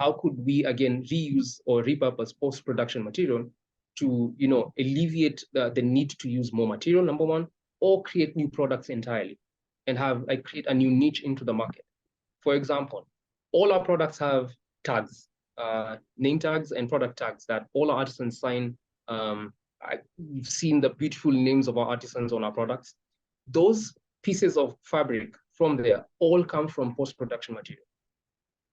how could we again reuse or repurpose post-production material to, alleviate the need to use more material, number one, or create new products entirely and create a new niche into the market. For example, all our products have tags, name tags and product tags that all our artisans sign. You've seen the beautiful names of our artisans on our products. Those pieces of fabric from there all come from post-production material.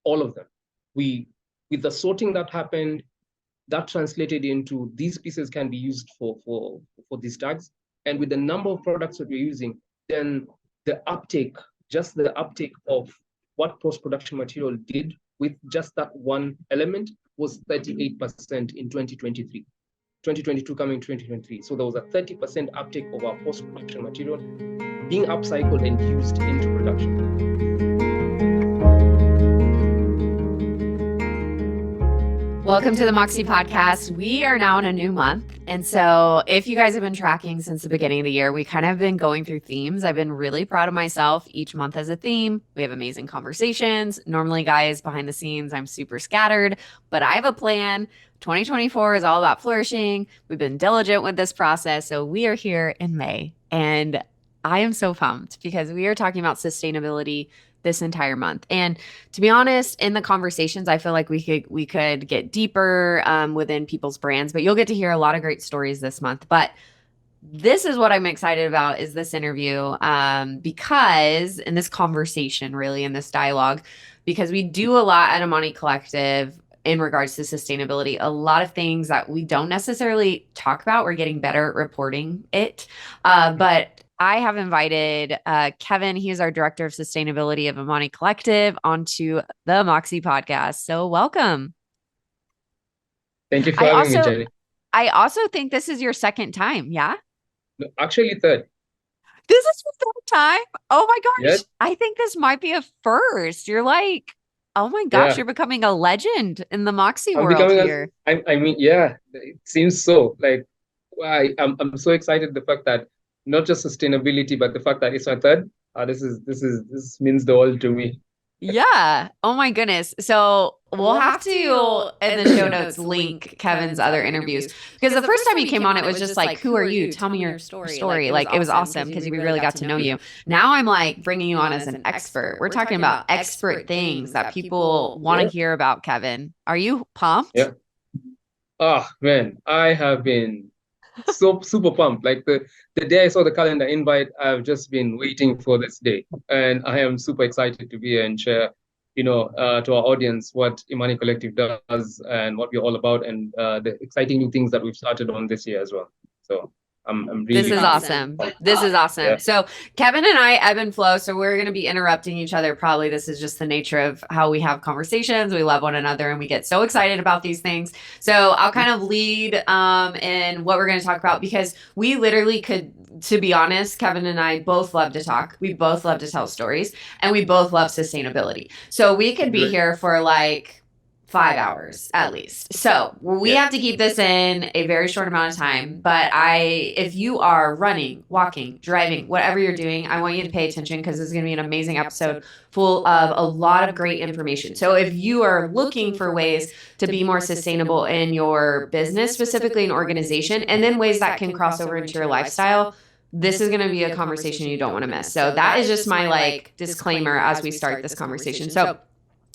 All of them. With the sorting that happened, that translated into these pieces can be used for these tags. And with the number of products that we're using, then the uptake of what post-production material did with just that one element was 38% in 2023. 2022 coming 2023. So there was a 30% uptake of our post-production material being upcycled and used into production. Welcome to the Moxie Podcast. We are now in a new month. And so if you guys have been tracking since the beginning of the year, we kind of been going through themes. I've been really proud of myself. Each month has a theme. We have amazing conversations. Normally, guys, behind the scenes, I'm super scattered, but I have a plan. 2024 is all about flourishing. We've been diligent with this process. So we are here in May. And I am so pumped because we are talking about sustainability this entire month. And to be honest, in the conversations, I feel like we could get deeper within people's brands, but you'll get to hear a lot of great stories this month. But this is what I'm excited about is this interview because in this conversation, really in this dialogue, because we do a lot at Imani Collective in regards to sustainability, a lot of things that we don't necessarily talk about. We're getting better at reporting it. But I have invited Kevin, he is our Director of Sustainability of Imani Collective, onto the Moxie Podcast. So welcome. Thank you for having me, Jenny. I also think this is your second time, yeah? No, actually third. This is your third time? Oh my gosh. Yes. I think this might be a first. You're like, oh my gosh, You're becoming a legend in the Moxie world here. It seems so. Like, I'm so excited the fact that not just sustainability, but the fact that it's my third. This means the world to me. Yeah. Oh my goodness. So we'll have to, in the show notes, link Kevin's other interviews. Because the first time he came on, it was just like, who are you? Tell me your story. Like, it was awesome because we really got to know you. Now I'm like bringing you on as an expert. We're talking about expert things that people want to hear about, Kevin. Are you pumped? Yeah. Oh, man. I have been so super pumped. Like the day I saw the calendar invite, I've just been waiting for this day, and I am super excited to be here and share, to our audience what Imani Collective does and what we're all about, and the exciting new things that we've started on this year as well. So I'm really. This is awesome. This is awesome. Yeah. So Kevin and I ebb and flow. So we're going to be interrupting each other. Probably this is just the nature of how we have conversations. We love one another and we get so excited about these things. So I'll kind of lead in what we're going to talk about because we literally could, to be honest, Kevin and I both love to talk. We both love to tell stories and we both love sustainability. So we could be here for like 5 hours at least. So we have to keep this in a very short amount of time. But if you are running, walking, driving, whatever you're doing, I want you to pay attention because this is going to be an amazing episode full of a lot of great information. So if you are looking for ways to be more sustainable in your business, specifically in organization, and then ways that can cross over into your lifestyle, this is going to be a conversation you don't want to miss. So that is just my disclaimer as we start this conversation. So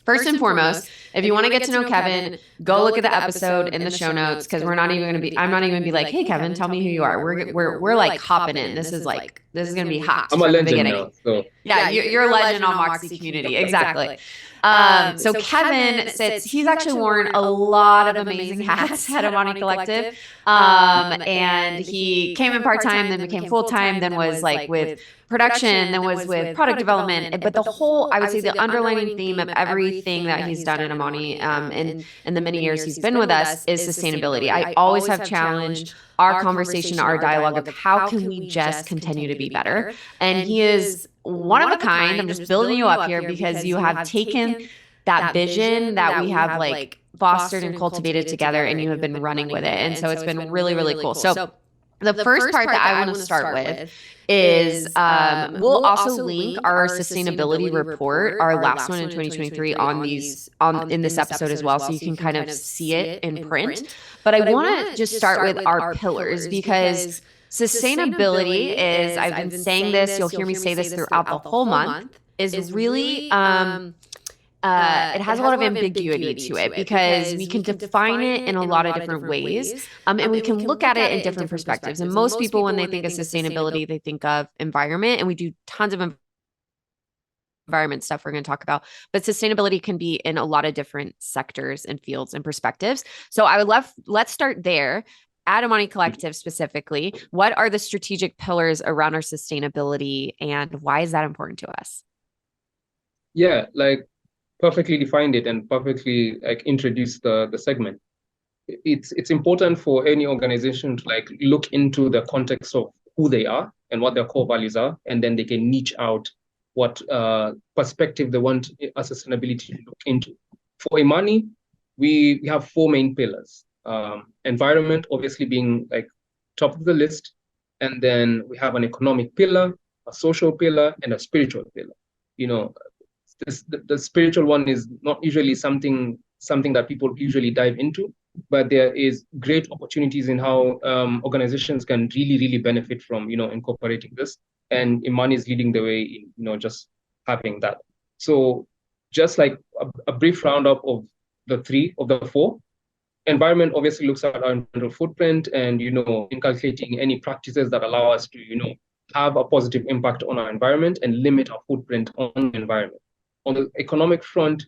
first and foremost, if you want to get to know Kevin, go look at the episode in the show notes because I'm not even going to be like, hey, Kevin, tell me who you are. We're like hopping in. This is going to be hot. I'm a legend now. So. Yeah, you're a legend on Moxie community. Exactly. So Kevin he's actually worn a lot of amazing hats at Imani Collective. And he came in part-time, then became full-time, then was with production, then was with product development. But I would say the underlining theme of everything that he's done at Imani in the many years he's been with us is sustainability. I always have challenged our conversation, our dialogue of how can we just continue to be better? And he is one of a kind. I'm just building you up here because you have taken that vision that we have fostered and cultivated together and you have been running with it. And so it's been really, really cool. So The first part that I want to start with is we'll also link our sustainability report, our last one in 2023, in this episode as well, so you can kind of see it in print. But I want to just start with our pillars, because sustainability is, I've been saying this, you'll hear me say this throughout the whole month, is really it has a lot of ambiguity to it, because we can define it in a lot of different ways, and we can look at it in different perspectives. And most people, when they think of sustainability, they think of environment, and we do tons of environment stuff we're going to talk about, but sustainability can be in a lot of different sectors and fields and perspectives. So let's start there. At Imani Collective specifically, what are the strategic pillars around our sustainability, and why is that important to us? Yeah, like perfectly defined it and perfectly like introduced the segment. It's important for any organization to like look into the context of who they are and what their core values are, and then they can niche out what perspective they want a sustainability to look into. For Imani, we have four main pillars. Environment obviously being like top of the list, and then we have an economic pillar, a social pillar, and a spiritual pillar. You know, the spiritual one is not usually something that people usually dive into, but there is great opportunities in how organizations can really benefit from, you know, incorporating this. And Imani is leading the way in, you know, just having that. So just like a brief roundup of the four. Environment obviously looks at our environmental footprint and, you know, inculcating any practices that allow us to, you know, have a positive impact on our environment and limit our footprint on the environment. On the economic front,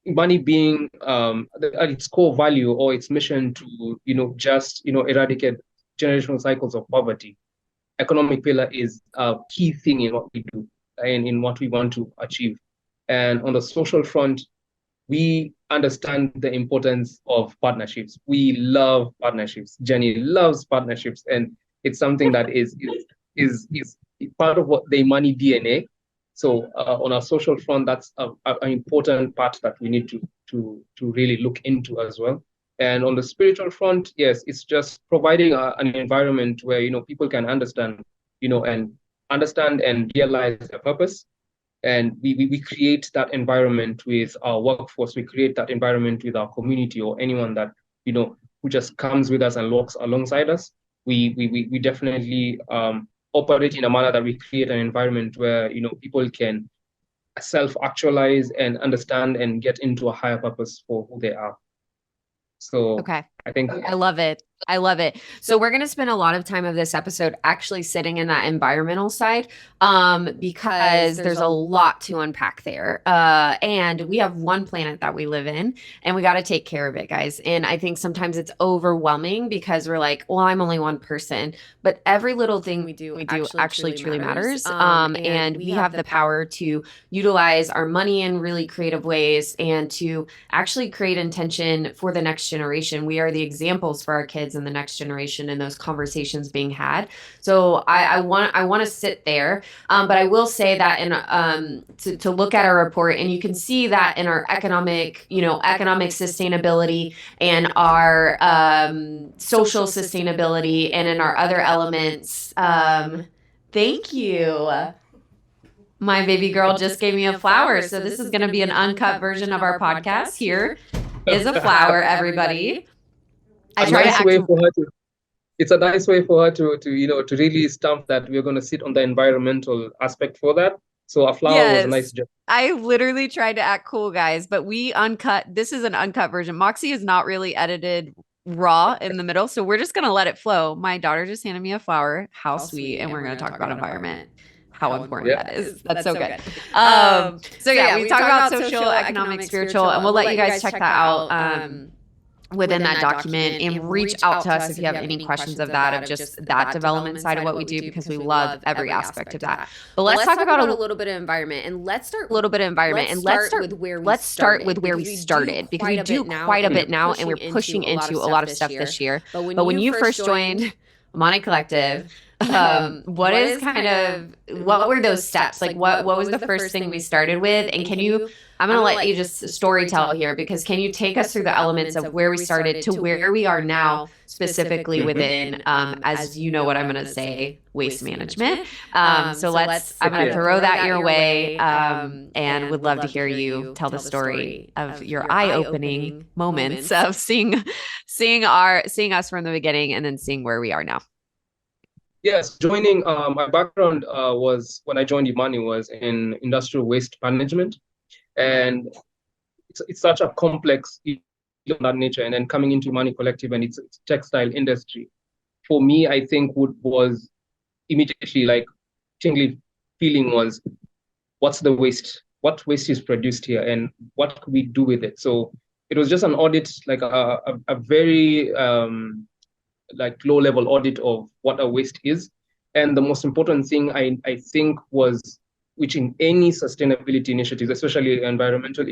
money being at its core value or its mission to, you know, just, you know, eradicate generational cycles of poverty. Economic pillar is a key thing in what we do and in what we want to achieve. And on the social front, we understand the importance of partnerships. We love partnerships. Jenny loves partnerships, and it's something that is part of what the Imani DNA. So on our social front, that's an important part that we need to really look into as well. And on the spiritual front, yes, it's just providing an environment where, you know, people can understand, you know, and realize their purpose. And we create that environment with our workforce. We create that environment with our community or anyone that, you know, who just comes with us and walks alongside us. We definitely operate in a manner that we create an environment where, you know, people can self-actualize and understand and get into a higher purpose for who they are. So okay. I think I love it. I love it. So we're going to spend a lot of time of this episode actually sitting in that environmental side, because there's a lot to unpack there. And we have one planet that we live in, and we got to take care of it, guys. And I think sometimes it's overwhelming because we're like, well, I'm only one person, but every little thing we do actually truly matters. And we have the power to utilize our money in really creative ways and to actually create intention for the next generation. We are the examples for our kids and the next generation and those conversations being had. So I want to sit there. But I will say that to look at our report, and you can see that in our economic sustainability and our social sustainability and in our other elements. Thank you. My baby girl just gave me a flower. So this is going to be an uncut version of our podcast. Here is a flower, everybody. It's a nice way for her to you know, to really stamp that we're going to sit on the environmental aspect for that. So a flower was a nice job. I literally tried to act cool, guys, but we uncut. This is an uncut version. Moxie is not really edited raw in the middle, so we're just going to let it flow. My daughter just handed me a flower. How sweet. And we're going to talk about environment. How important that is. That's so good. So yeah, we talk about social, economic, spiritual, and we'll let you guys check that out within that document, and reach out to us if you have any questions of that, of just that development side of what we do, because we love every aspect of that. But let's talk about a little bit of environment, and let's start with where we started, because we do quite a bit now, and we're pushing into a lot of stuff this year. But when you first joined Imani Collective, what is kind of, what were those steps? Like what was the first thing we started with? And can you, I'm going to let you just story tell here, because can you take us through the elements of where we started to where we are now, specifically within, as you know what I'm going to say, waste management. So I'm going to throw that your way, and would love to hear you tell the story of your eye-opening moments of seeing us from the beginning and then seeing where we are now. Yes, joining my background was, when I joined Imani, was in industrial waste management, and it's such a complex of that nature. And then coming into Imani Collective and its textile industry, for me, I think was immediately like tingly feeling was, what's the waste? What waste is produced here, and what could we do with it? So it was just an audit, like a very like low-level audit of what a waste is. And the most important thing I think was, which in any sustainability initiatives, especially environmental,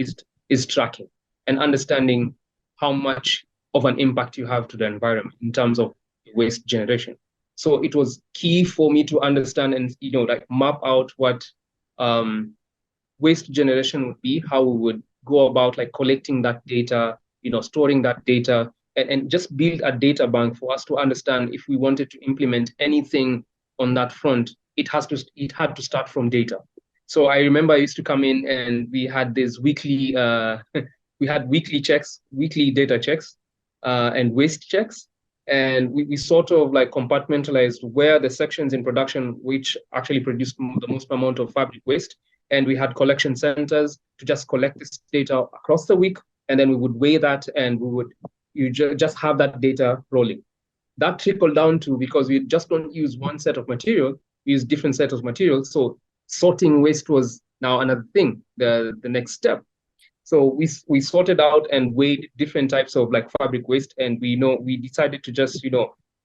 is tracking and understanding how much of an impact you have to the environment in terms of waste generation. So it was key for me to understand and like map out what waste generation would be, how we would go about like collecting that data, storing that data, and just build a data bank for us to understand if we wanted to implement anything on that front, it had to start from data. So I remember I used to come in and we had this weekly, we had weekly checks, weekly data checks, and waste checks. And we sort of like compartmentalized where the sections in production which actually produce the most amount of fabric waste. And we had collection centers to just collect this data across the week. And then we would weigh that, and you just have that data rolling. That trickled down to, because we just don't use one set of material, we use different sets of materials. So sorting waste was now another thing, the next step. So we sorted out and weighed different types of like fabric waste, and we decided to just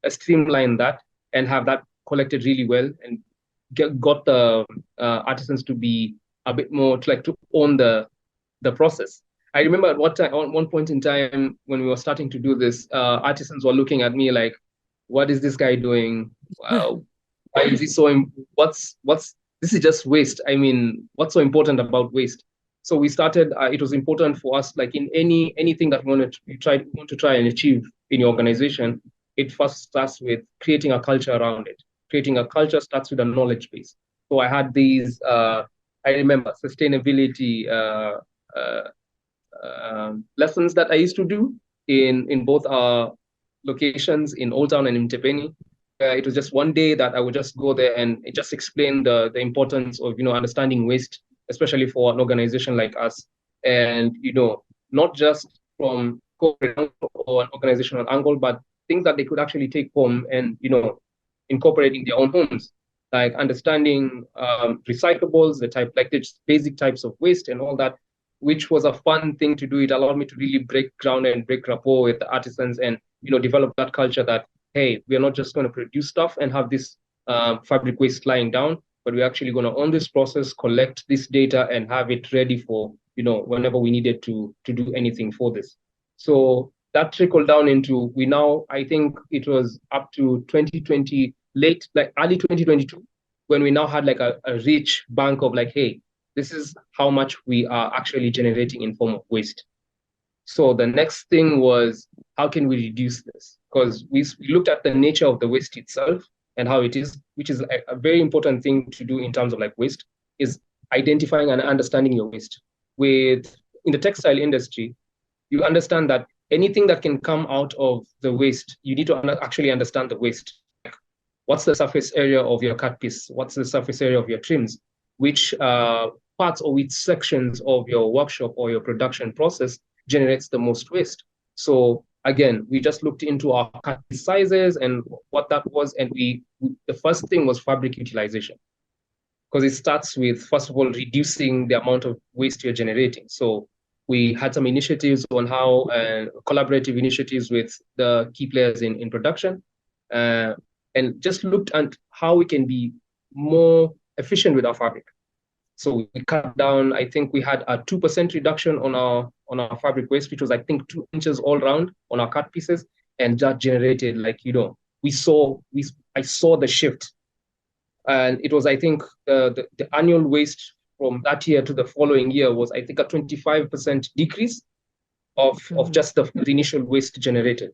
streamline that and have that collected really well, and got the artisans to be a bit more to own the process. I remember at one point in time when we were starting to do this, artisans were looking at me like, "What is this guy doing? Why is he so? This is just waste. I mean, what's so important about waste?" So we started. It was important for us, like in anything that we want to try and achieve in your organization. It first starts with creating a culture around it. Creating a culture starts with a knowledge base. So I had these. I remember sustainability lessons that I used to do in both our locations in Old Town and in Tepeni. It was just one day that I would just go there and just explain the importance of understanding waste, especially for an organization like us, and not just from corporate or an organizational angle, but things that they could actually take home and incorporate in their own homes, like understanding recyclables, the basic types of waste and all that, which was a fun thing to do. It allowed me to really break ground and break rapport with the artisans and develop that culture that, hey, we're not just going to produce stuff and have this fabric waste lying down, but we're actually going to own this process, collect this data, and have it ready for whenever we needed to do anything for this. So that trickled down into, I think it was up to 2020, early 2022, when we now had like a rich bank of like, hey, this is how much we are actually generating in form of waste. So the next thing was, how can we reduce this? Because we looked at the nature of the waste itself and how it is, which is a very important thing to do in terms of like waste, is identifying and understanding your waste. In the textile industry, you understand that anything that can come out of the waste, you need to actually understand the waste. Like, what's the surface area of your cut piece? What's the surface area of your trims? Which parts or which sections of your workshop or your production process generates the most waste? So again, we just looked into our cut sizes and what that was, and the first thing was fabric utilization, because it starts with, first of all, reducing the amount of waste you're generating. So we had some initiatives on how collaborative initiatives with the key players in production, and just looked at how we can be more efficient with our fabric. So we cut down, I think we had a 2% reduction on our fabric waste, which was, I think, 2 inches all round on our cut pieces. And that generated, like, I saw the shift And it was, I think, the annual waste from that year to the following year was, I think, a 25% decrease of just the initial waste generated.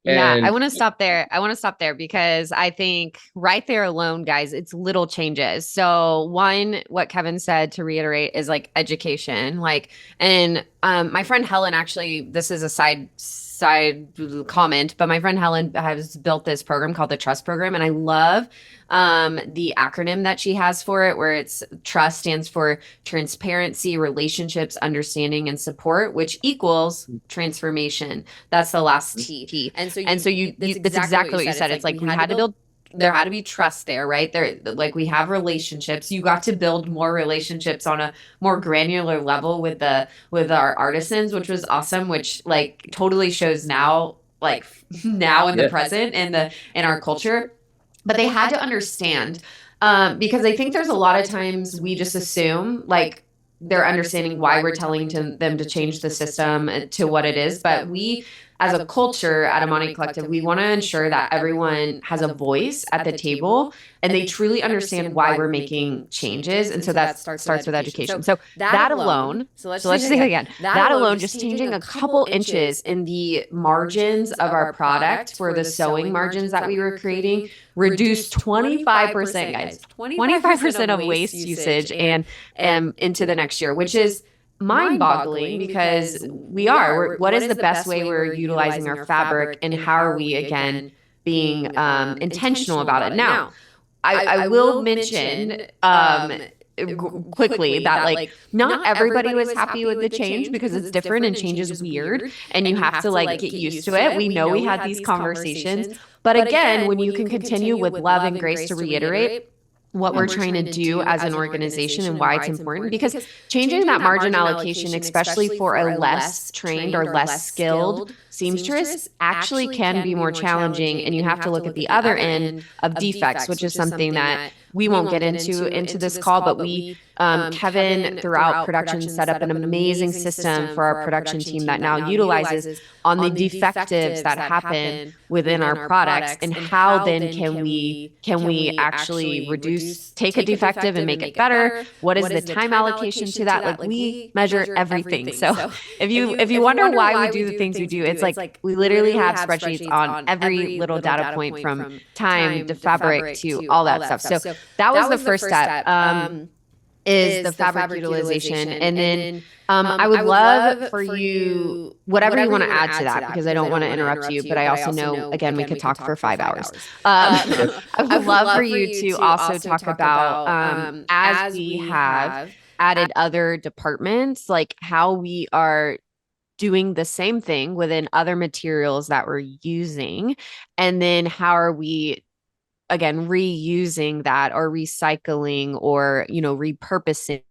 Yeah, And I want to stop there. I want to stop there because I think right there alone, guys, it's little changes. So one, what Kevin said to reiterate is like education. And my friend Helen, actually, this is a side comment, but my friend Helen has built this program called the Trust Program, and I love the acronym that she has for it, where it's trust stands for transparency, relationships, understanding, and support, which equals transformation. That's the last T. And so that's exactly what you said. It's like we had to build, there had to be trust there, right? There, like we have relationships. You got to build more relationships on a more granular level with our artisans, which was awesome, which like totally shows now, like now in the present in our culture. But they had to understand, because I think there's a lot of times we just assume like they're understanding why we're telling them to change the system to what it is. But we, as a culture at Imani Collective, we want to ensure that everyone has a voice at the table and they truly understand why we're making changes. And so that starts with education. So that alone, so let's say it again, that alone, just changing a couple inches in the margins of our product for the sewing margins that we were creating, reduced 25%, guys, 25% of waste usage and into the next year, which is mind-boggling because what is the best way we're utilizing our fabric, and how are we again being intentional about it? Now, I will mention quickly that like not everybody was happy with the change because it's different and change is weird and you have to like get used to it. We know we had these conversations, but again, when you can continue with love and grace to reiterate what we're trying to do as an organization and why it's important, because changing that margin allocation, especially for a less trained or less skilled seamstress, actually can be more challenging. And you have to look at the other end of defects, which is something that we won't get into this call, but we, Kevin throughout production set up an amazing system for our production team that now utilizes on the defectives that happen within our products, and how then can we actually take a defective and make it better? What is the time allocation to that? Like we measure everything. So if you wonder why we do the things we do, it's like we literally have spreadsheets on every little data point, from time to fabric to all that stuff. So that was the first step. Is the fabric utilization. And then I would love for you, whatever you want to add to that, because I don't want to interrupt you, but I also know, again, we could talk for 5 hours. I would love for you to also talk about, as we have added other departments, like how we are doing the same thing within other materials that we're using. And then how are we, again, reusing that or recycling or, repurposing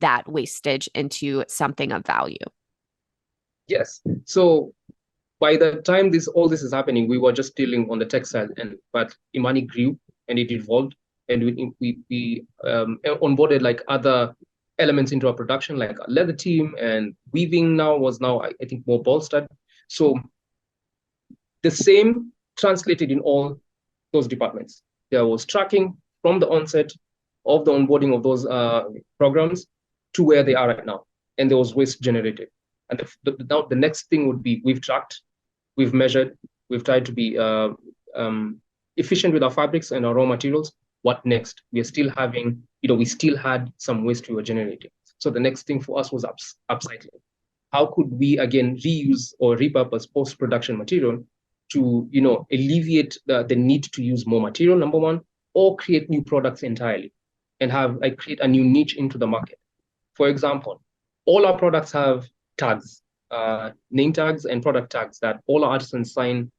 that wastage into something of value. Yes. So by the time all this is happening, we were just dealing on the textile end, but Imani grew and it evolved, and we onboarded like other elements into our production, like a leather team, and weaving was I think more bolstered. So the same translated in all those departments. There was tracking from the onset of the onboarding of those programs to where they are right now, and there was waste generated. And now the next thing would be, we've tracked, we've measured, we've tried to be efficient with our fabrics and our raw materials. What next? We are still having, we still had some waste we were generating. So the next thing for us was upcycling. How could we again reuse or repurpose post-production material to alleviate the need to use more material, number one, or create new products entirely and create a new niche into the market. For example, all our products have tags, name tags and product tags that all our artisans sign.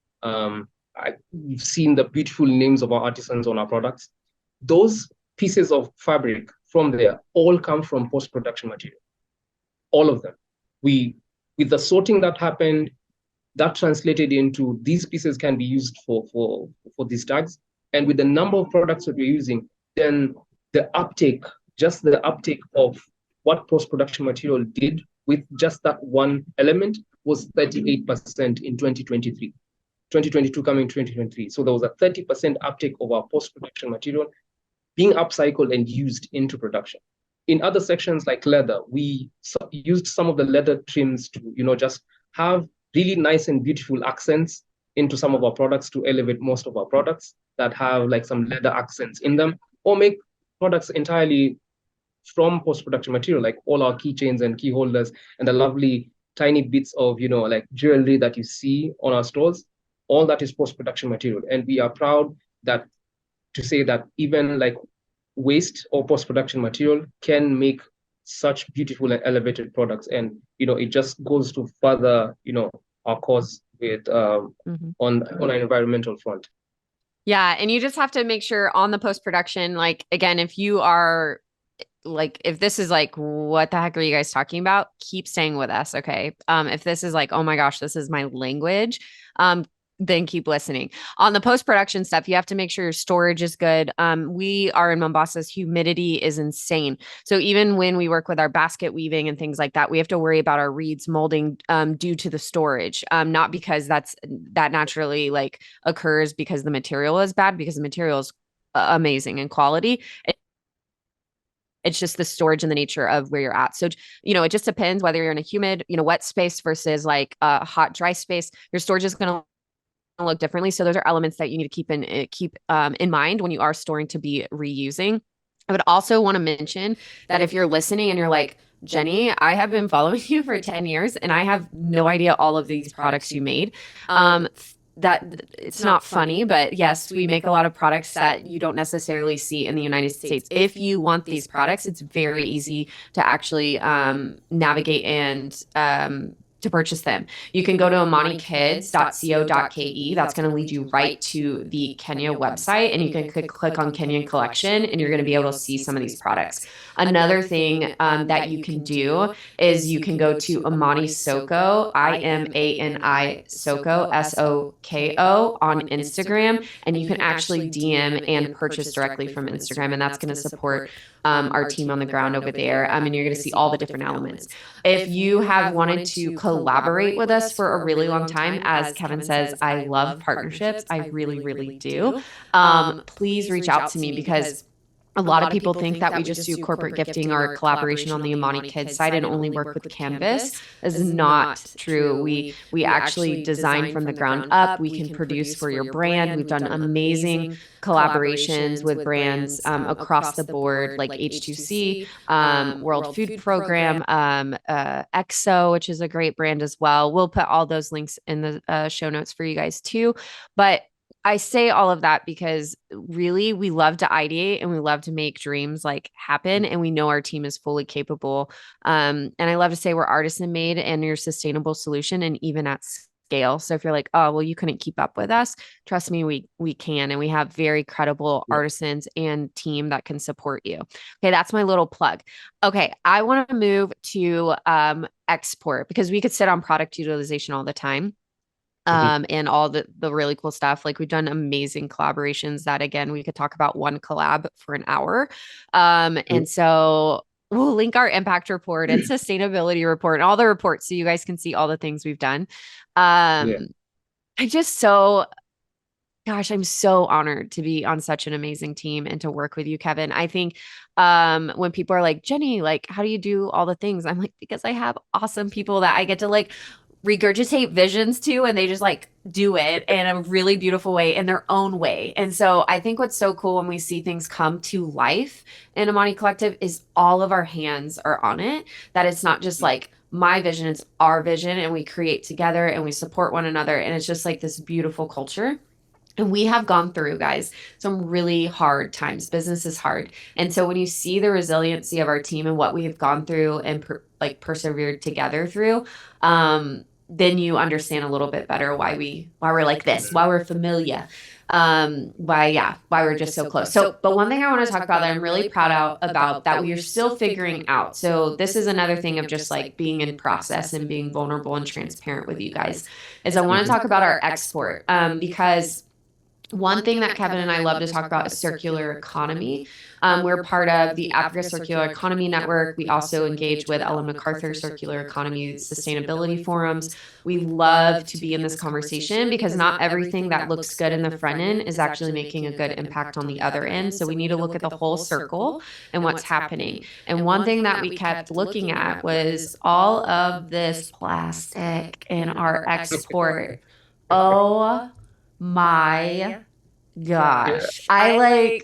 We've seen the beautiful names of our artisans on our products. Those pieces of fabric from there all come from post-production material. All of them. With the sorting that happened, that translated into these pieces can be used for these tags. And with the number of products that we're using, then the uptake of what post-production material did with just that one element was 38% in 2023. 2022 coming 2023. So there was a 30% uptake of our post-production material being upcycled and used into production. In other sections like leather, we used some of the leather trims to, just have really nice and beautiful accents into some of our products to elevate most of our products that have like some leather accents in them, or make products entirely from post-production material, like all our keychains and key holders and the lovely tiny bits of, like jewelry that you see on our stores. All that is post-production material. And we are proud to say that even like waste or post-production material can make such beautiful and elevated products. And, it just goes to further, our cause with on an environmental front. Yeah. And you just have to make sure on the post-production, like, again, if you are like, if this is like, what the heck are you guys talking about? Keep staying with us. Okay. If this is like, oh my gosh, this is my language, then keep listening. On the post-production stuff, you have to make sure your storage is good. We are in Mombasa's humidity is insane. So even when we work with our basket weaving and things like that, we have to worry about our reeds molding due to the storage. Not because that naturally like occurs because the material is bad, because the material is amazing in quality. It's just the storage and the nature of where you're at. So, it just depends whether you're in a humid, wet space versus like a hot, dry space. Your storage is going to look differently. So those are elements that you need to keep in mind when you are storing to be reusing. I would also want to mention that if you're listening and you're like, Jenny, I have been following you for 10 years and I have no idea all of these products you made. That it's not funny, but yes, we make a lot of products that you don't necessarily see in the United States. If you want these products, it's very easy to actually navigate and to purchase them. You can go to imanikids.co.ke. That's going to lead you right to the Kenya website, and you can click on Kenyan collection, and you're going to be able to see some of these products. Another thing that you can do is you can go to Imani Soko, IMANI Soko, SOKO on Instagram, and you can actually DM and purchase directly from Instagram, and that's going to support our team on the ground over there. And you're going to see all the different elements. If you have wanted to collaborate with us for a really long time, as Kevin says, I love partnerships. I really, really do. Please reach out to me, because a lot of people think that we just do corporate gifting or collaboration on the Imani Kids side and only work with canvas. This is not true. We actually design from the ground up. We can produce for your brand. We've done amazing collaborations with brands across the board, like H2C, World Food Program, EXO, which is a great brand as well. We'll put all those links in the show notes for you guys too. But I say all of that because really we love to ideate and we love to make dreams like happen. And we know our team is fully capable. And I love to say we're artisan made and your sustainable solution, and even at scale. So if you're like, oh, well, you couldn't keep up with us, trust me, we can. And we have very credible artisans and team that can support you. Okay. That's my little plug. Okay. I want to move to export, because we could sit on product utilization all the time. And all the really cool stuff. Like, we've done amazing collaborations that, again, we could talk about one collab for an hour. And so we'll link our impact report and sustainability report and all the reports so you guys can see all the things we've done. I'm so honored to be on such an amazing team and to work with you, Kevin. I think when people are like, Jenny, like, how do you do all the things? I'm like, because I have awesome people that I get to like regurgitate visions to, and they just like do it in a really beautiful way in their own way. And so I think what's so cool when we see things come to life in Imani Collective is all of our hands are on it, that it's not just like my vision, it's our vision, and we create together and we support one another. And it's just like this beautiful culture. And we have gone through, guys, some really hard times. Business is hard. And so when you see the resiliency of our team and what we have gone through and persevered together through, then you understand a little bit better why we're like this, why we're familiar, why we're just so close. So, but one thing I want to talk about that I'm really proud about that we are still figuring out. So this is another thing of just like being in process and being vulnerable and transparent with you guys, is I want to talk about our export, because one thing that Kevin and I love to talk about is circular economy. We're part of the Africa Circular Economy Network. We also engage with Ellen MacArthur Circular Economy Sustainability Forums. We love to be in this conversation because not everything that looks good in the front end is actually making a good impact on the other end. So we need to look at the whole circle and what's happening. And one thing that we kept looking at was all of this plastic in our export. Oh my gosh. I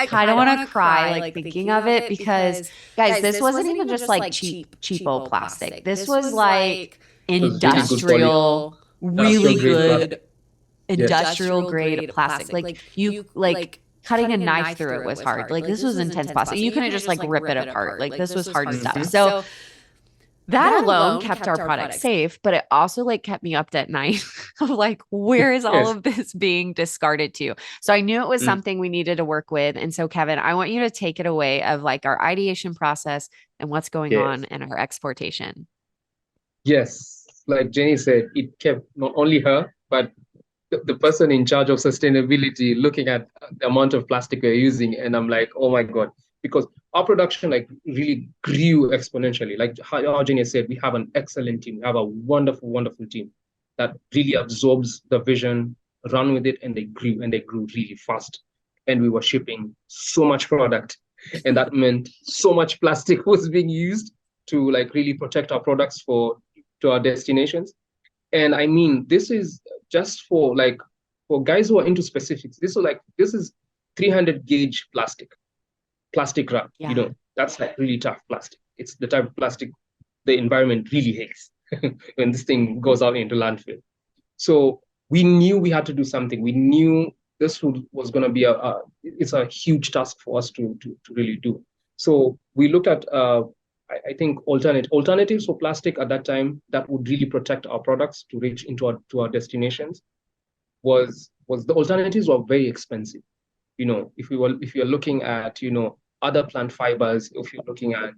kind of want to cry like thinking of it because guys, this wasn't even just like cheapo plastic. This was like industrial, really good industrial grade plastic. Like you like cutting a knife through it was hard. Like this was intense plastic. You couldn't just like rip it apart. Like this was hard stuff. So that alone kept our product safe, but it also like kept me up at night of like, where is all of this being discarded to? So I knew it was something we needed to work with. And so Kevin, I want you to take it away of like our ideation process and what's going on in our exportation. Yes, like Jenny said, it kept not only her, but the person in charge of sustainability looking at the amount of plastic we're using. And I'm like, oh my God, because our production like really grew exponentially. Like how Jenny said, we have an excellent team. We have a wonderful, wonderful team that really absorbs the vision, run with it, and they grew really fast. And we were shipping so much product. And that meant so much plastic was being used to like really protect our products to our destinations. And I mean, this is just for guys who are into specifics. This is 300 gauge plastic wrap. That's like really tough plastic. It's the type of plastic the environment really hates when this thing goes out into landfill. So we knew we had to do something. We knew this was going to be it's a huge task for us to really do. So we looked at I think alternatives for plastic at that time that would really protect our products to reach into our destinations. Was the alternatives were very expensive. If you're looking at other plant fibers, if you're looking at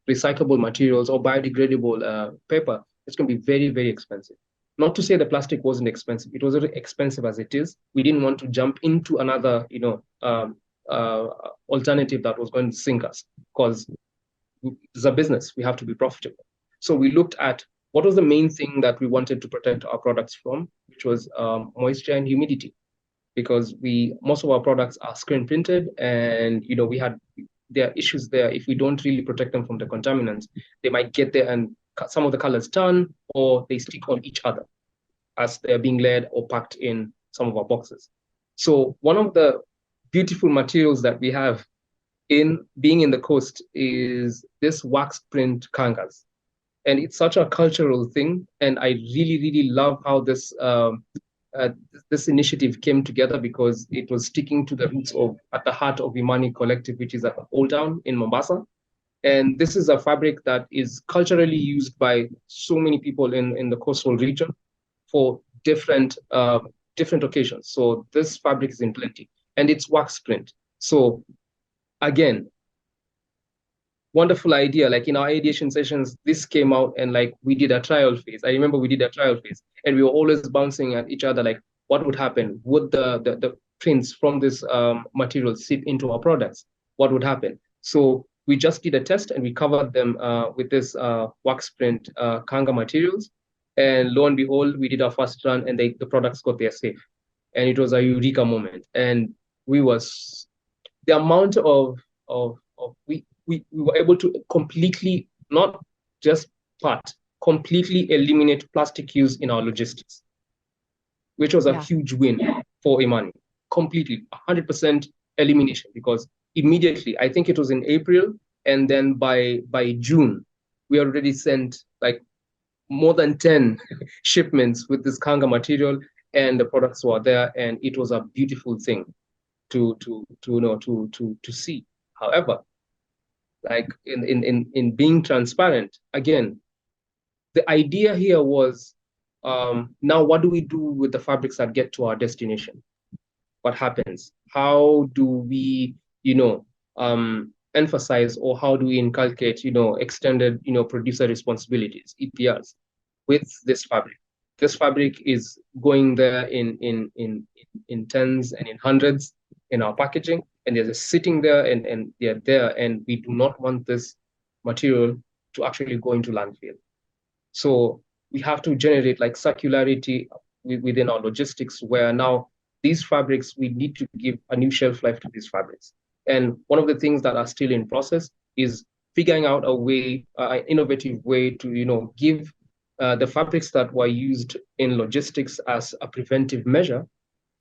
recyclable materials or biodegradable paper, it's going to be very, very expensive. Not to say the plastic wasn't expensive; it was very expensive as it is. We didn't want to jump into another alternative that was going to sink us, because it's a business. We have to be profitable. So we looked at what was the main thing that we wanted to protect our products from, which was moisture and humidity, because most of our products are screen printed, and there are issues there. If we don't really protect them from the contaminants, they might get there and some of the colors turn, or they stick on each other as they're being laid or packed in some of our boxes. So one of the beautiful materials that we have in being in the coast is this wax print kangas. And it's such a cultural thing. And I really, really love how this initiative came together, because it was sticking to the roots at the heart of Imani Collective, which is at Old Town in Mombasa. And this is a fabric that is culturally used by so many people in the coastal region for different occasions. So this fabric is in plenty, and it's wax print. So again, wonderful idea. Like in our ideation sessions, this came out, and like we did a trial phase. I remember we did a trial phase, and we were always bouncing at each other, like what would happen? Would the prints from this material seep into our products? What would happen? So we just did a test, and we covered them with this wax print kanga materials. And lo and behold, we did our first run, and the products got there safe. And it was a eureka moment. And the amount we were able to completely, not just completely eliminate plastic use in our logistics, which was a huge win for Imani. Completely, 100% elimination, because immediately, I think it was in April, and then by June, we already sent like more than 10 shipments with this kanga material, and the products were there, and it was a beautiful thing to see. However, like in being transparent, again, the idea here was, now what do we do with the fabrics that get to our destination? What happens? How do we, emphasize, or how do we inculcate, extended, producer responsibilities, EPRs, with this fabric? this fabric is going there in tens and in hundreds in our packaging, and they're just sitting there and they're there, and we do not want this material to actually go into landfill. So we have to generate like circularity within our logistics, where now these fabrics, we need to give a new shelf life to these fabrics. And one of the things that are still in process is figuring out a way, an innovative way to, give the fabrics that were used in logistics as a preventive measure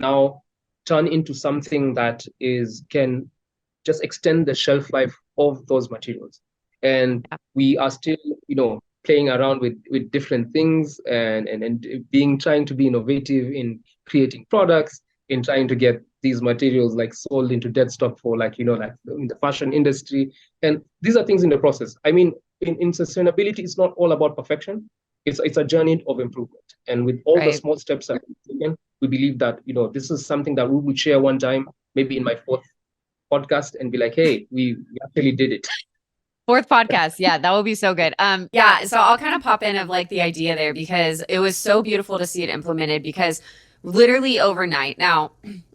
now turn into something that can just extend the shelf life of those materials. And we are still, playing around with different things and trying to be innovative in creating products, in trying to get these materials like sold into dead stock for like in the fashion industry. And these are things in the process. I mean, in sustainability, it's not all about perfection. It's a journey of improvement. And with all the small steps that we've taken, we believe that, this is something that we will share one time, maybe in my fourth podcast, and be like, hey, we actually did it. Fourth podcast. Yeah, that would be so good. Yeah, so I'll kind of pop in of like the idea there, because it was so beautiful to see it implemented, because literally overnight. Now,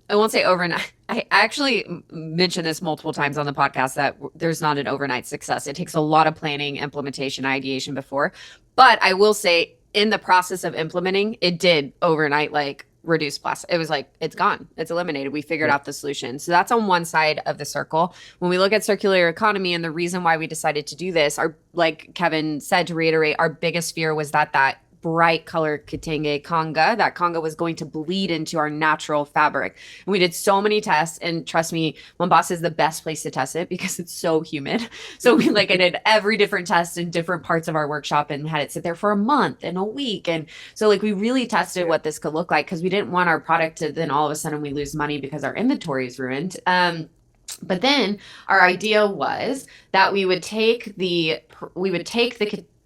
I won't say overnight. I actually mentioned this multiple times on the podcast that there's not an overnight success. It takes a lot of planning, implementation, ideation before. But I will say, in the process of implementing, it did overnight like reduce plastic. It was like, it's gone. It's eliminated. We figured out the solution. So that's on one side of the circle. When we look at circular economy and the reason why we decided to do this, like Kevin said, to reiterate, our biggest fear was that bright color kitenge kanga, that kanga was going to bleed into our natural fabric. And we did so many tests, and trust me, Mombasa is the best place to test it because it's so humid. So I did every different test in different parts of our workshop and had it sit there for a month and a week. And so we really tested what this could look like, because we didn't want our product to then all of a sudden we lose money because our inventory is ruined. But then our idea was that we would take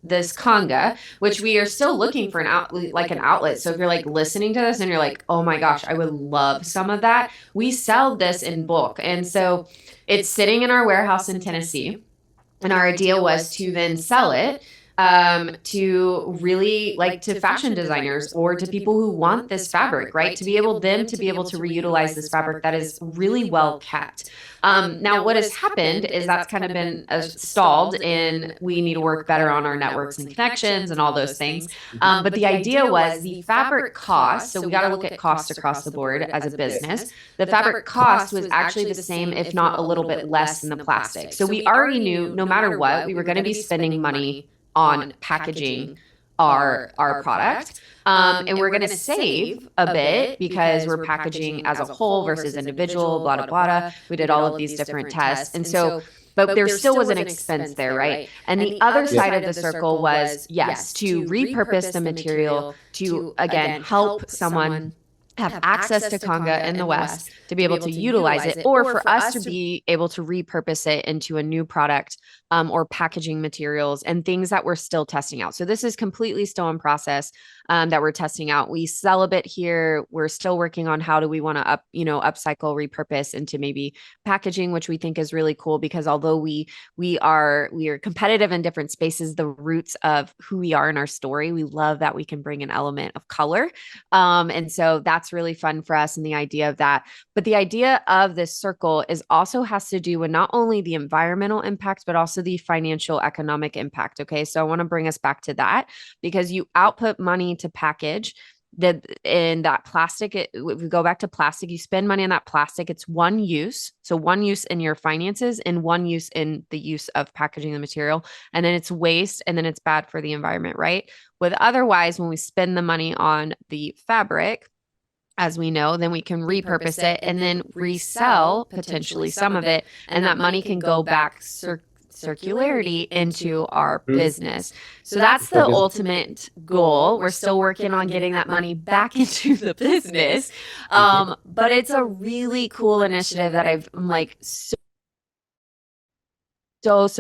this kanga, which we are still looking for an outlet. So if you're like listening to this and you're like, oh my gosh, I would love some of that, we sell this in bulk. And so it's sitting in our warehouse in Tennessee. And our idea was to then sell it to really like to fashion designers or to people who want this fabric, right? To be able to reutilize this fabric that is really well kept. Now, what has happened is that's kind of been stalled, and we need to work better on our networks and connections and all those things. But the idea was the fabric cost. So we got to look at cost across the board as a business. The fabric cost was actually the same, if not a little bit less than the plastic. So we already knew no matter what, we were going to be spending money on packaging our product. And we're going to save a bit because we're packaging as a whole versus individual, blah, blah, blah. We did all of these different tests. And so, but there still was an expense there, right? And the other side of the circle was, yes, to repurpose the material to, again, help someone have access to kanga in the West to be able to utilize it, or for us to be able to repurpose it into a new product or packaging materials and things that we're still testing out. So this is completely still in process that we're testing out. We sell a bit here. We're still working on how do we want to upcycle, repurpose into maybe packaging, which we think is really cool, because although we are competitive in different spaces, the roots of who we are in our story, we love that we can bring an element of color. And so that's really fun for us, and the idea of that. But the idea of this circle also has to do with not only the environmental impact, but also the financial economic impact. Okay. So I want to bring us back to that, because you output money to package in that plastic. If we go back to plastic, you spend money on that plastic. It's one use. So one use in your finances and one use in the use of packaging the material. And then it's waste, and then it's bad for the environment, right? With otherwise, when we spend the money on the fabric, as we know, then we can repurpose it and then resell potentially some of it. And that money can go back circularity into our business. So that's the ultimate goal. We're still working on getting that money back into the business. But it's a really cool initiative that I'm like so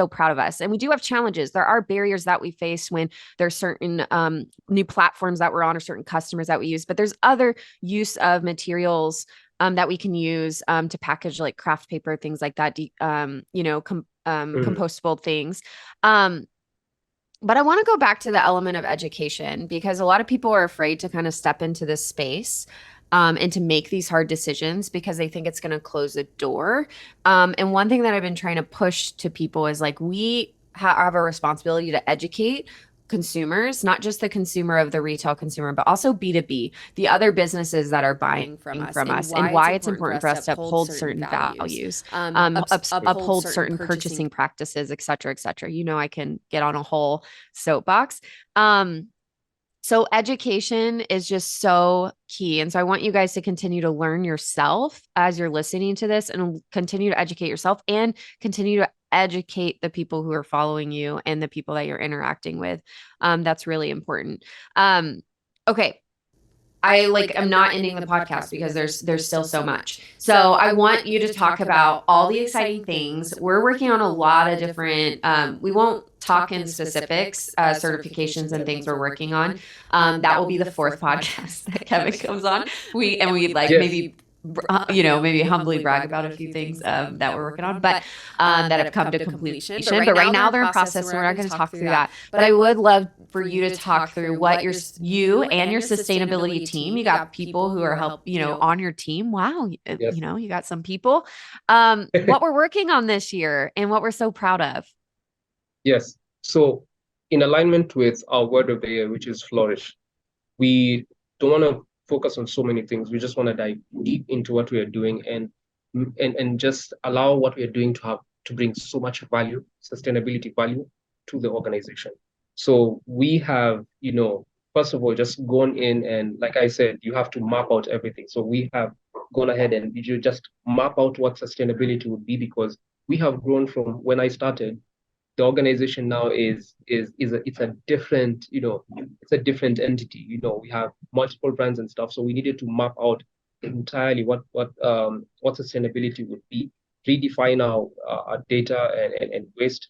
proud of us. And we do have challenges. There are barriers that we face when there's certain new platforms that we're on or certain customers that we use, but there's other use of materials that we can use to package, like craft paper, things like that, compostable things. But I want to go back to the element of education because a lot of people are afraid to kind of step into this space and to make these hard decisions because they think it's going to close a door. And one thing that I've been trying to push to people is like we have a responsibility to educate consumers, not just the consumer of the retail consumer, but also B2B, the other businesses that are buying from us, and why it's important for us to uphold certain values, uphold certain purchasing practices, et cetera, et cetera. You know, I can get on a whole soapbox. So education is just so key. And so I want you guys to continue to learn yourself as you're listening to this and continue to educate yourself and continue to educate the people who are following you and the people that you're interacting with. That's really important. Okay. I'm not ending the podcast because there's still so much. So I want you to talk about all the exciting things. We're working on a lot of different, we won't talk in specifics, certifications and things we're working on. That will be the fourth podcast that Kevin comes on. We'd like maybe maybe humbly brag about a few things that we're working on, but that have come to completion. But right now they're in process, so we're not going to talk through that. But I would love for you to talk through what you and your sustainability team. You got people who are on your team. Wow, you got some people. What we're working on this year and what we're so proud of. Yes. So in alignment with our word of the year, which is flourish, we don't want to focus on so many things. We just want to dive deep into what we are doing and just allow what we are doing to bring so much value, sustainability value to the organization. So we have, first of all, just gone in and, like I said, you have to map out everything. So we have gone ahead and you just map out what sustainability would be, because we have grown from when I started. The organization now it's a different, it's a different entity. We have multiple brands and stuff. So we needed to map out entirely what sustainability would be, redefine our data and waste,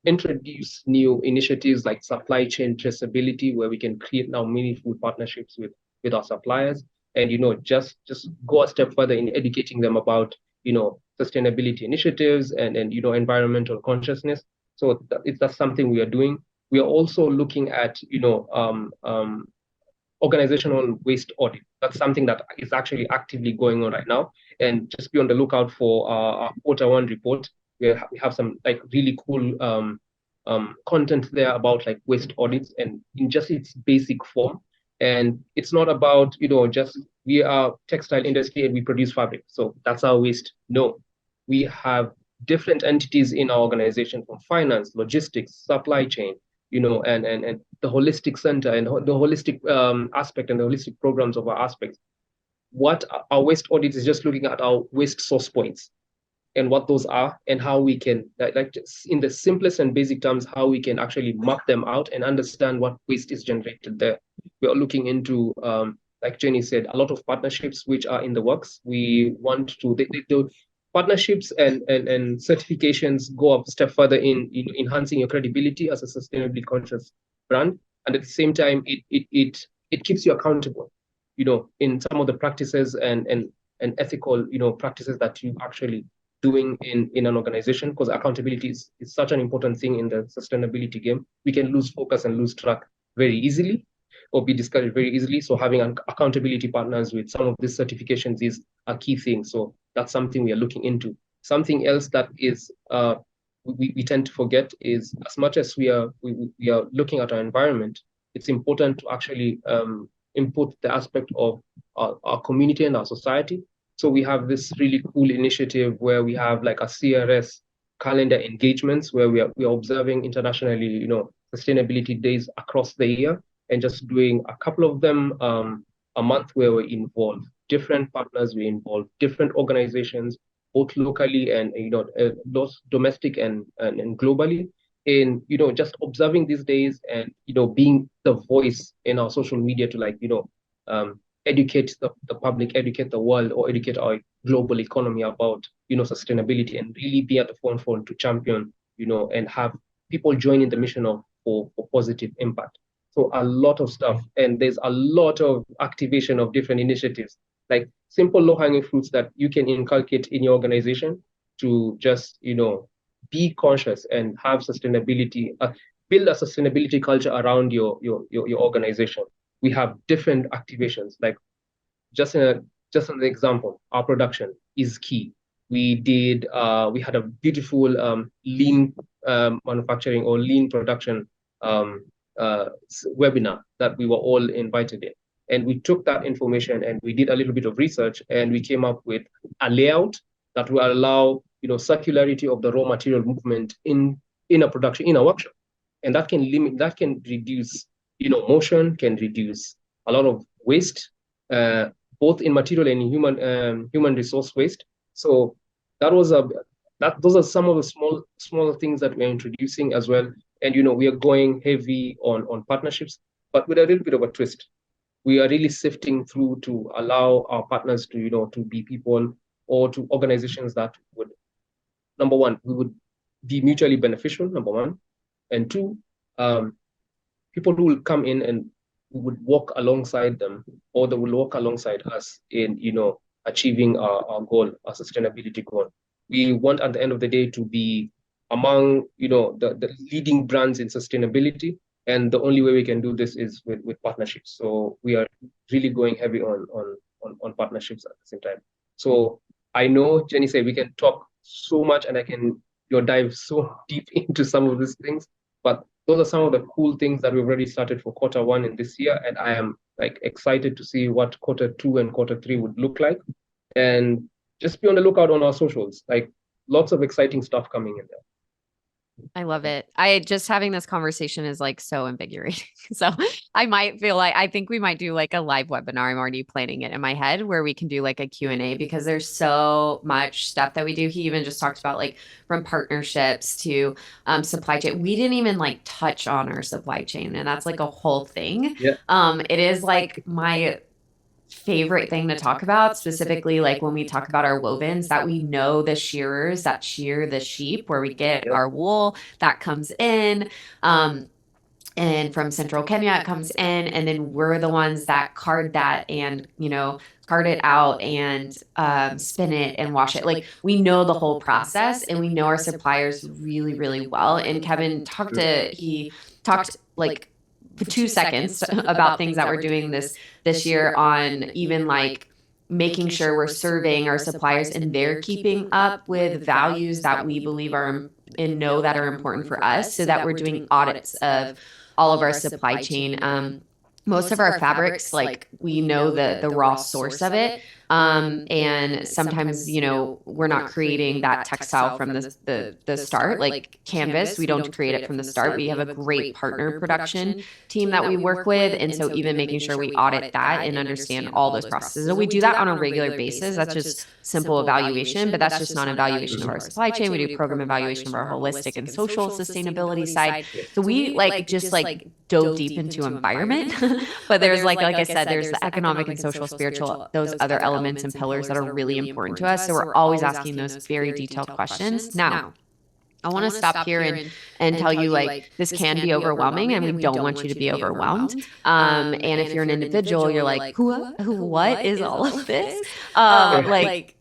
introduce new initiatives like supply chain traceability, where we can create now meaningful partnerships with our suppliers, and just go a step further in educating them about sustainability initiatives and environmental consciousness. So that's something we are doing. We are also looking at organizational waste audit. That's something that is actually actively going on right now. And just be on the lookout for our quarter one report. We have some really cool content there about waste audits and in just its basic form. And it's not about just we are textile industry and we produce fabric, so that's our waste. No, we have different entities in our organization, from finance, logistics, supply chain, and the holistic center and the holistic aspect and the holistic programs of our aspects. What our waste audit is just looking at our waste source points and what those are, and how we can, in the simplest and basic terms, how we can actually map them out and understand what waste is generated there. We are looking into, like Jenny said, a lot of partnerships which are in the works. We want to, the partnerships and certifications go up a step further in enhancing your credibility as a sustainably conscious brand. And at the same time, it keeps you accountable, in some of the practices and ethical, practices that you actually doing in an organization, because accountability is such an important thing in the sustainability game. We can lose focus and lose track very easily, or be discouraged very easily. So having accountability partners with some of these certifications is a key thing. So that's something we are looking into. Something else that is we tend to forget is, as much as we are looking at our environment, it's important to actually input the aspect of our community and our society. So we have this really cool initiative where we have a CRS calendar engagements, where we are observing internationally, sustainability days across the year, and just doing a couple of them a month, where we involve different partners, we involve different organizations, both locally and those domestic and globally, in just observing these days and being the voice in our social media to educate the public, educate the world, or educate our global economy about sustainability, and really be at the forefront to champion and have people join in the mission for positive impact. So a lot of stuff, and there's a lot of activation of different initiatives, like simple low-hanging fruits that you can inculcate in your organization to just be conscious and have sustainability. build a sustainability culture around your organization. We have different activations. Like just an example, our production is key. We had a beautiful lean manufacturing or lean production um, webinar that we were all invited in. And we took that information and we did a little bit of research, and we came up with a layout that will allow circularity of the raw material movement in a production, in a workshop. And that can reduce motion, can reduce a lot of waste, both in material and in human resource waste. So those are some of the small things that we're introducing as well. And we are going heavy on partnerships, but with a little bit of a twist. We are really sifting through to allow our partners to be people or to organizations that would, number one, we would be mutually beneficial, number one, and two, people who will come in and we would walk alongside them, or they will walk alongside us in achieving our goal, our sustainability goal. We want at the end of the day to be among the leading brands in sustainability, and the only way we can do this is with partnerships. So we are really going heavy on partnerships at the same time. So I know, Jenny said, we can talk so much and I can dive so deep into some of these things, but those are some of the cool things that we've already started for Q1 in this year. And I am excited to see what Q2 and Q3 would look like. And just be on the lookout on our socials, lots of exciting stuff coming in there. I love it. Just having this conversation is so invigorating. So I think we might do a live webinar. I'm already planning it in my head where we can do a Q&A, because there's so much stuff that we do. He even just talked about from partnerships to supply chain. We didn't even touch on our supply chain, and that's a whole thing. Yeah. It is my favorite thing to talk about, specifically when we talk about our wovens, that we know the shearers that shear the sheep, where we get our wool that comes in, and from central Kenya it comes in, and then we're the ones that card that and card it out and spin it and wash it. We know the whole process, and we know our suppliers really, really well. And Kevin talked for 2 seconds about things that we're doing this year on even making sure we're surveying our suppliers and they're keeping up with values that we believe are and know that are important for us, so that we're doing audits of all of our supply chain. Most of our fabrics, we know the raw source of it. And sometimes, we're not creating that textile from the start, canvas. We don't create it from the start. We have a great partner production team that we work with. And so even making sure we audit that and understand all those processes. So we do that on a regular basis. That's just simple evaluation, but that's just not evaluation of our supply chain. We do program evaluation of our holistic and social sustainability side. So we just dove deep into environment, but there's like I said, there's the economic and social, spiritual, those other elements and pillars that are really important to us. So we're always asking those very detailed questions. Now, I want to stop here and tell you this can be overwhelming, and we don't want you to be overwhelmed. And if you're an individual, you're what is all of this?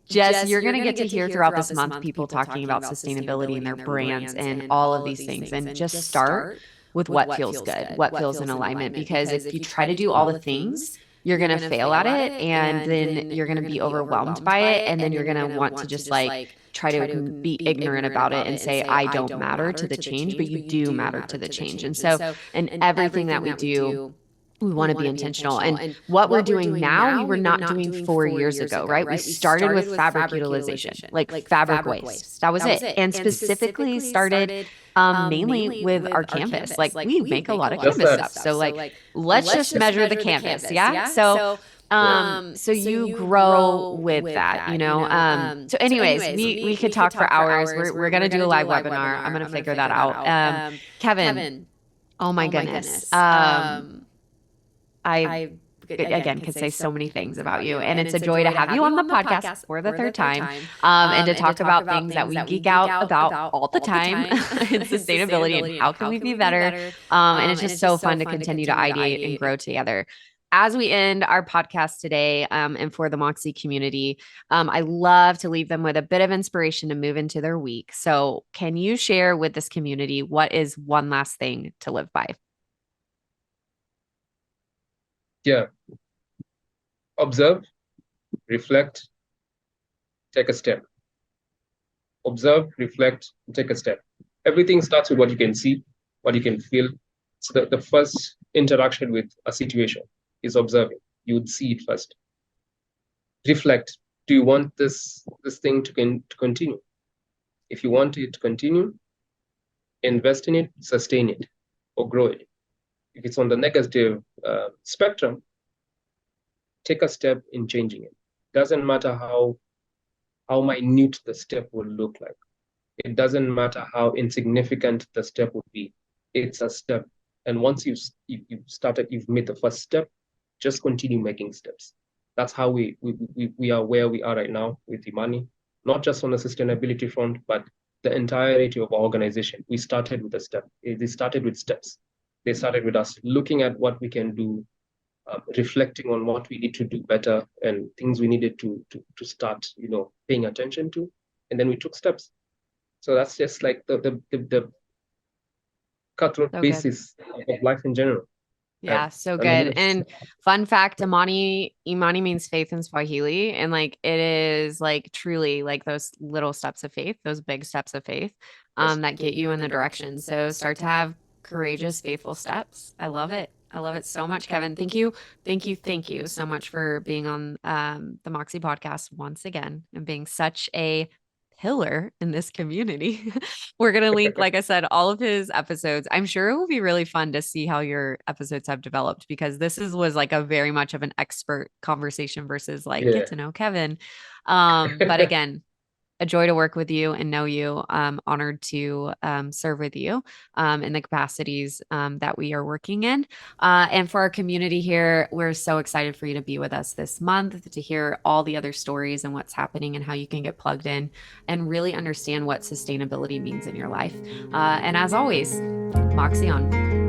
Jess, you're going to get to hear throughout this month people talking about sustainability and their brands and all of these things. And just start with what feels good, what feels in alignment. Because if you try to do all the things, you're going to fail at it, and then you're going to be overwhelmed by it. And then you're going to want to just try to be ignorant about it and say, I don't matter to the change, but you do matter to the change. And so, in everything that we do, we want to be intentional. And what we're doing now, we were not doing 4 years ago, right? We started with fabric utilization, fabric waste. That was it. And specifically started mainly with our canvas. We make a lot of canvas stuff. So let's just measure the canvas. Yeah. So you grow with that, so anyways, we could talk for hours. We're going to do a live webinar. I'm going to figure that out. Kevin, oh my goodness. I again could say so many things about you, and it's a joy to have you on the podcast for the third time, and to talk about things that we geek out about all the time in sustainability and how can we be better. And it's just so fun to continue to ideate and grow together. as we end our podcast today, and for the Moxie community, I love to leave them with a bit of inspiration to move into their week. So can you share with this community what is one last thing to live by? Yeah. Observe, reflect, take a step. Observe, reflect, take a step. Everything starts with what you can see, what you can feel. So the first interaction with a situation is observing. You would see it first. Reflect. Do you want this thing to continue? If you want it to continue, invest in it, sustain it, or grow it. If it's on the negative spectrum, take a step in changing it. Doesn't matter how minute the step will look like. It doesn't matter how insignificant the step would be. It's a step. And once you've made the first step, just continue making steps. That's how we are where we are right now with Imani, not just on the sustainability front, but the entirety of our organization. We started with a step. They started with steps. They started with us looking at what we can do, reflecting on what we need to do better and things we needed to start, paying attention to. And then we took steps. So that's just like the cutthroat basis of life in general. Yeah, so good. And fun fact, Imani means faith in Swahili. And like it is like truly like those little steps of faith, those big steps of faith that get you in the direction. So start to have courageous, faithful steps. I love it. I love it so much, Kevin. Thank you so much for being on the Moxie podcast once again and being such a pillar in this community. We're going to link, like I said, all of his episodes. I'm sure it will be really fun to see how your episodes have developed, because this was like a very much of an expert conversation versus like get to know Kevin. But again, a joy to work with you and know you. Honored to serve with you in the capacities that we are working in. And for our community here, we're so excited for you to be with us this month, to hear all the other stories and what's happening and how you can get plugged in and really understand what sustainability means in your life. And as always, Moxie on.